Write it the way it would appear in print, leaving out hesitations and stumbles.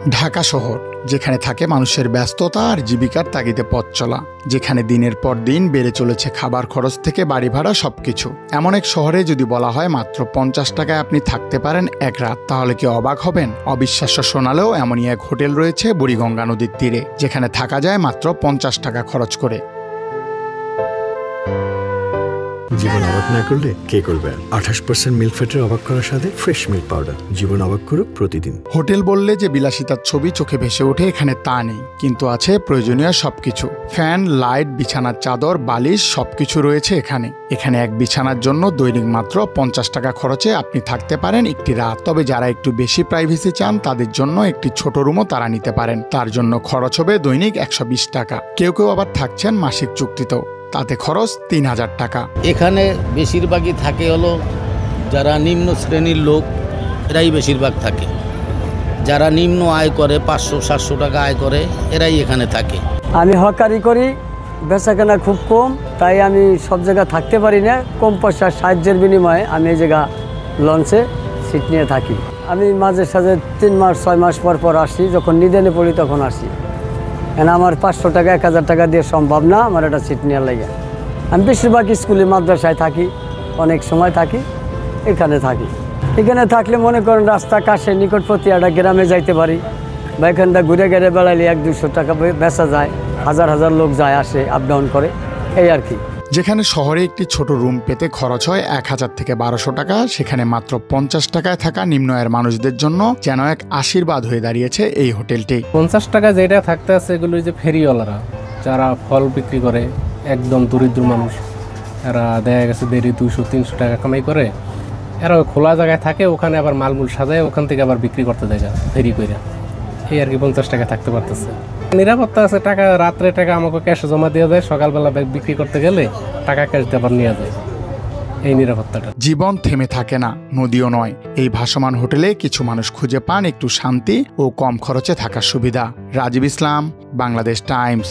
ঢাকা শহর, যেখানে থাকে মানুষের ব্যস্ততা আর জীবিকার তাগিদে পথ চলা, যেখানে দিনের পর দিন বেড়ে চলেছে খাবার খরচ থেকে বাড়ি ভাড়া সবকিছু। এমন এক শহরে যদি বলা হয় মাত্র 50 টাকায় আপনি থাকতে পারেন এক রাত, তাহলে কি অবাক হবেন? অবিশ্বাস্য শোনালেও এমনই এক হোটেল রয়েছে বুড়িগঙ্গা নদীর তীরে, যেখানে থাকা যায় মাত্র 50 টাকা খরচ করে। জীবন অবাক না করলে কে করবে? 28% মিল্ক ফ্যাটের অবাক করার সাথে ফ্রেশ মিল্ক পাউডার। জীবন অবাক করুক প্রতিদিন। হোটেল বললে যে বিলাসিতার ছবি চোখে ভেসে ওঠে, এখানে তা নেই, কিন্তু আছে প্রয়োজনীয় সবকিছু। ফ্যান, লাইট, বিছানার চাদর, বালিশ সবকিছু রয়েছে এখানে। এখানে এক বিছানার জন্য দৈনিক মাত্র 50 টাকা খরচে আপনি থাকতে পারেন একটি রাত। তবে যারা একটু বেশি প্রাইভেসি চান তাদের জন্য একটি ছোট রুমও তারা নিতে পারেন। তার জন্য খরচ হবে দৈনিক 120 টাকা। কেউ কেউ আবার থাকছেন মাসিক চুক্তিতেও, তাতে খরচ 3000 টাকা। এখানে বেশিরভাগই থাকে হলো যারা নিম্ন শ্রেণীর লোক, এরাই বেশিরভাগ থাকে। যারা নিম্ন আয় করে 500-700 টাকা আয় করে, এরাই এখানে থাকে। আমি হকারি করি, বেচাকেনা খুব কম, তাই আমি সব জায়গায় থাকতে পারি না। কম পয়সার সাহায্যের বিনিময়ে আমি এই জায়গা লঞ্চে সিট নিয়ে থাকি। আমি মাঝে সাঝে 3 মাস 6 মাস পর পর আসি, যখন নিদেনে পড়ি তখন আসি। আমার 500 টাকা 1000 টাকা দিয়ে সম্ভব না আমার একটা সিট নেওয়ার লাগে। আমি বেশিরভাগ স্কুলে মাদ্রাসায় থাকি, অনেক সময় থাকি, এখানে থাকি। এখানে থাকলে মনে করেন রাস্তা কাছে নিকটবর্তী একটা গ্রামে যাইতে পারি, বা এখানটা ঘুরে ঘুরে বেড়াইলে 100-200 টাকা বেচা যায়। হাজার হাজার লোক যায় আসে, আপ ডাউন করে, এই আর কি। যেখানে শহরে একটি ছোট রুম পেতে খরচ হয় 1000 থেকে 1200 টাকা, সেখানে মাত্র 50 টাকায় থাকা নিম্ন আয়ের মানুষদের জন্য যেন এক আশীর্বাদ হয়ে দাঁড়িয়েছে এই হোটেলটি। 50 টাকা যেটা থাকতে আছে, এগুলো যে ফেরিওয়ালারা যারা ফল বিক্রি করে, একদম দরিদ্র মানুষ, এরা দেখা গেছে 200-300 টাকা কামাই করে, এরা খোলা জায়গায় থাকে, ওখানে আবার মালমূল সাজায়, ওখান থেকে আবার বিক্রি করতে দেয় ফেরি করে, এই আর কি 50 টাকা থাকতে পারতেছে। নিরাপত্তা আছে, টাকা রাত্রে টাকা আমাকে ক্যাশে জমা দেওয়া যায়, সকালবেলা বিক্রি করতে গেলে টাকা ক্যাশ দিয়ে আবার নিয়ে যায়, এই নিরাপত্তাটা। জীবন থেমে থাকে না, নদীও নয়। এই ভাসমান হোটেলে কিছু মানুষ খুঁজে পান একটু শান্তি ও কম খরচে থাকার সুবিধা। রাজীব ইসলাম, বাংলাদেশ টাইমস।